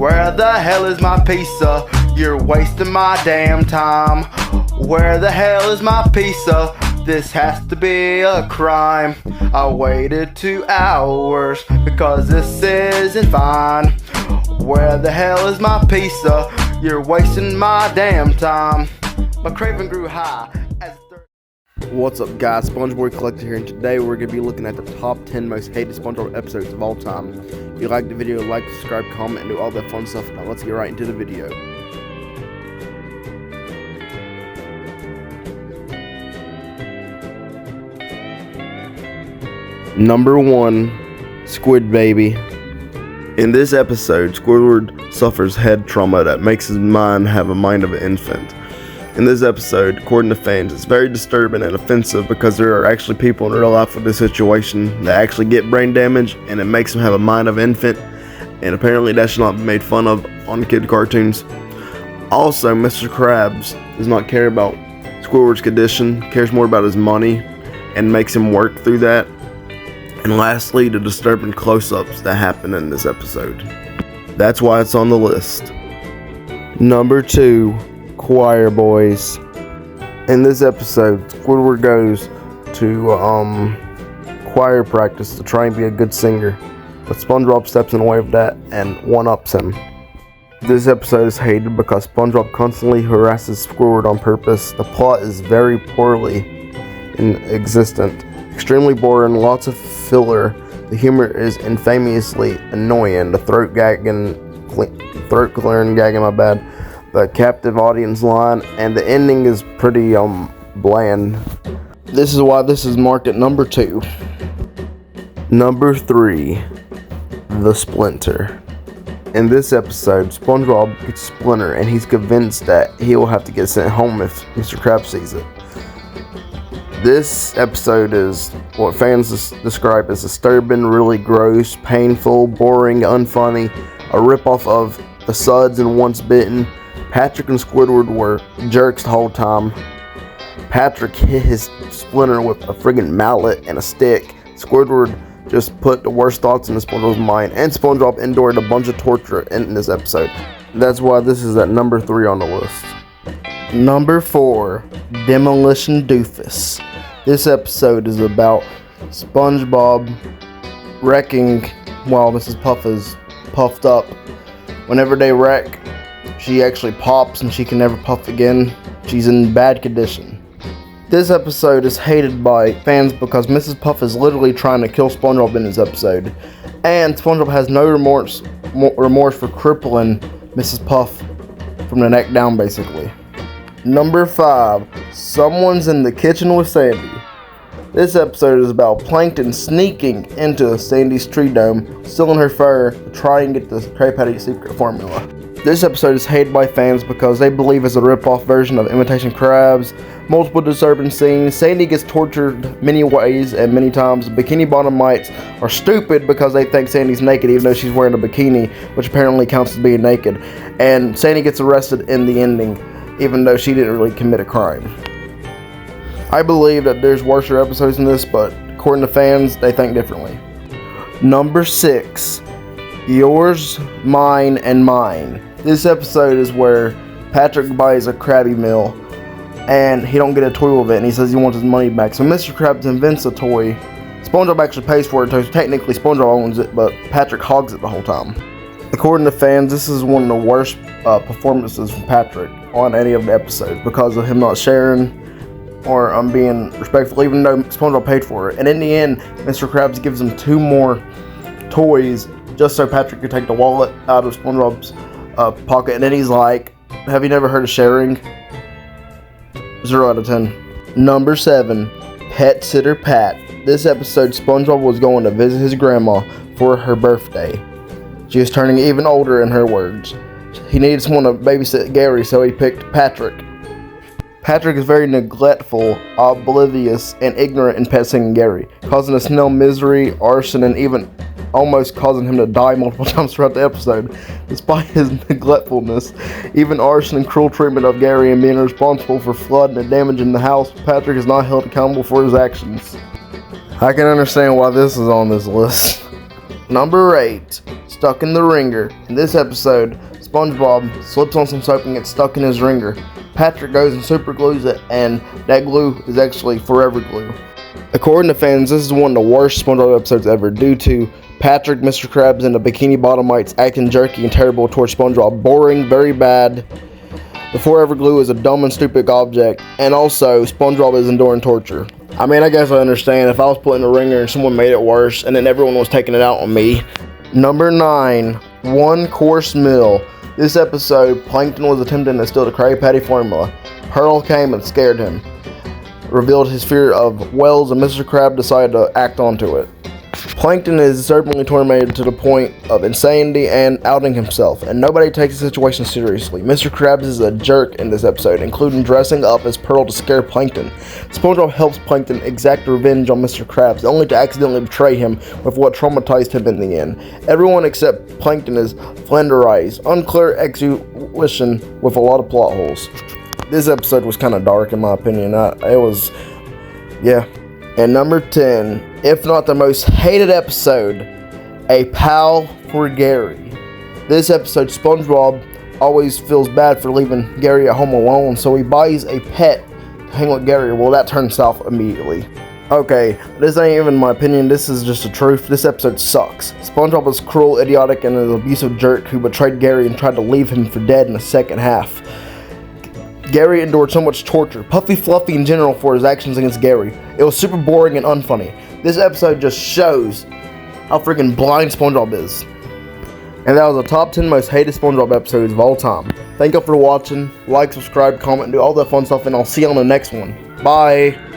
Where the hell is my pizza? You're wasting my damn time. Where the hell is my pizza? This has to be a crime. I waited 2 hours because this isn't fine. Where the hell is my pizza? You're wasting my damn time. My craving grew high as What's up, guys? Spongebob Collector here, and today we're going to be looking at the top 10 most hated SpongeBob episodes of all time. If you like the video, like, subscribe, comment, and do all that fun stuff. Now let's get right into the video. Number 1, Squid Baby. In this episode, Squidward suffers head trauma that makes his mind have a mind of an infant. In this episode, according to fans, it's very disturbing and offensive because there are actually people in real life with this situation that actually get brain damage, and it makes them have a mind of an infant, and apparently that should not be made fun of on kid cartoons. Also, Mr. Krabs does not care about Squidward's condition, cares more about his money, and makes him work through that. And lastly, the disturbing close-ups that happen in this episode. That's why it's on the list. Number 2, Choir Boys. In this episode, Squidward goes to choir practice to try and be a good singer, but SpongeBob steps in the way of that and one-ups him. This episode is hated because SpongeBob constantly harasses Squidward on purpose. The plot is very poorly existent, extremely boring, lots of filler. The humor is infamously annoying. The throat clearing gagging, my bad. The captive audience line, and the ending is pretty bland. This is why this is marked at number 2. Number 3, The Splinter. In this episode, SpongeBob gets Splinter, and he's convinced that he will have to get sent home if Mr. Krabs sees it. This episode is what fans describe as disturbing, really gross, painful, boring, unfunny, a ripoff of The Suds and Once Bitten. Patrick and Squidward were jerks the whole time. Patrick hit his Splinter with a friggin' mallet and a stick. Squidward just put the worst thoughts in SpongeBob's mind, and SpongeBob endured a bunch of torture in this episode. That's why this is at number 3 on the list. Number 4, Demolition Doofus. This episode is about SpongeBob wrecking while Mrs. Puff is puffed up. Whenever they wreck, she actually pops and she can never puff again. She's in bad condition. This episode is hated by fans because Mrs. Puff is literally trying to kill SpongeBob in this episode. And SpongeBob has no remorse for crippling Mrs. Puff from the neck down, basically. Number 5, Someone's in the Kitchen with Sandy. This episode is about Plankton sneaking into Sandy's tree dome, stealing her fur to try and get the Krabby Patty secret formula. This episode is hated by fans because they believe it's a rip-off version of Imitation Krabs. Multiple disturbing scenes. Sandy gets tortured many ways and many times. Bikini Bottomites are stupid because they think Sandy's naked even though she's wearing a bikini, which apparently counts as being naked. And Sandy gets arrested in the ending, even though she didn't really commit a crime. I believe that there's worse episodes than this, but according to fans, they think differently. Number 6, Yours, Mine, and Mine. This episode is where Patrick buys a Krabby Meal, and he don't get a toy with it, and he says he wants his money back. So Mr. Krabs invents a toy. SpongeBob actually pays for it, so technically SpongeBob owns it, but Patrick hogs it the whole time. According to fans, this is one of the worst performances from Patrick on any of the episodes because of him not sharing or being respectful, even though SpongeBob paid for it. And in the end, Mr. Krabs gives him 2 more toys just so Patrick could take the wallet out of SpongeBob's pocket. And then he's like, have you never heard of sharing? 0 out of 10. Number 7, Pet Sitter Pat. This episode, SpongeBob was going to visit his grandma for her birthday. She was turning even older, in her words. He needed someone to babysit Gary, so he picked Patrick. Patrick is very neglectful, oblivious, and ignorant in pet-sitting Gary, causing us no misery, arson, and even almost causing him to die multiple times throughout the episode. Despite his neglectfulness, even arson and cruel treatment of Gary and being responsible for flooding and damaging the house, Patrick is not held accountable for his actions. I can understand why this is on this list. Number 8, stuck in the ringer. In this episode, SpongeBob slips on some soap and gets stuck in his ringer. Patrick goes and super glues it, and that glue is actually forever glue. According to fans, this is one of the worst SpongeBob episodes ever due to Patrick, Mr. Krabs, and the Bikini Bottomites acting jerky and terrible towards SpongeBob. Boring, very bad. The forever glue is a dumb and stupid object, and also SpongeBob is enduring torture. I mean, I guess I understand if I was put in a ringer and someone made it worse, and then everyone was taking it out on me. Number 9, one course meal. This episode, Plankton was attempting to steal the Krabby Patty formula. Pearl came and scared him, revealed his fear of whales, and Mr. Krab decided to act onto it. Plankton is certainly tormented to the point of insanity and outing himself, and nobody takes the situation seriously. Mr. Krabs is a jerk in this episode, including dressing up as Pearl to scare Plankton. SpongeBob helps Plankton exact revenge on Mr. Krabs, only to accidentally betray him with what traumatized him in the end. Everyone except Plankton is flanderized, unclear execution with a lot of plot holes. This episode was kind of dark in my opinion. And number 10, if not the most hated episode, A Pal for Gary. This episode, SpongeBob always feels bad for leaving Gary at home alone, so he buys a pet to hang with Gary. Well, that turns south immediately. Okay, this ain't even my opinion, this is just the truth. This episode sucks. SpongeBob is cruel, idiotic, and an abusive jerk who betrayed Gary and tried to leave him for dead in the second half. Gary endured so much torture, Puffy Fluffy in general, for his actions against Gary. It was super boring and unfunny. This episode just shows how freaking blind SpongeBob is. And that was the top 10 most hated SpongeBob episodes of all time. Thank you for watching. Like, subscribe, comment, do all that fun stuff, and I'll see you on the next one. Bye!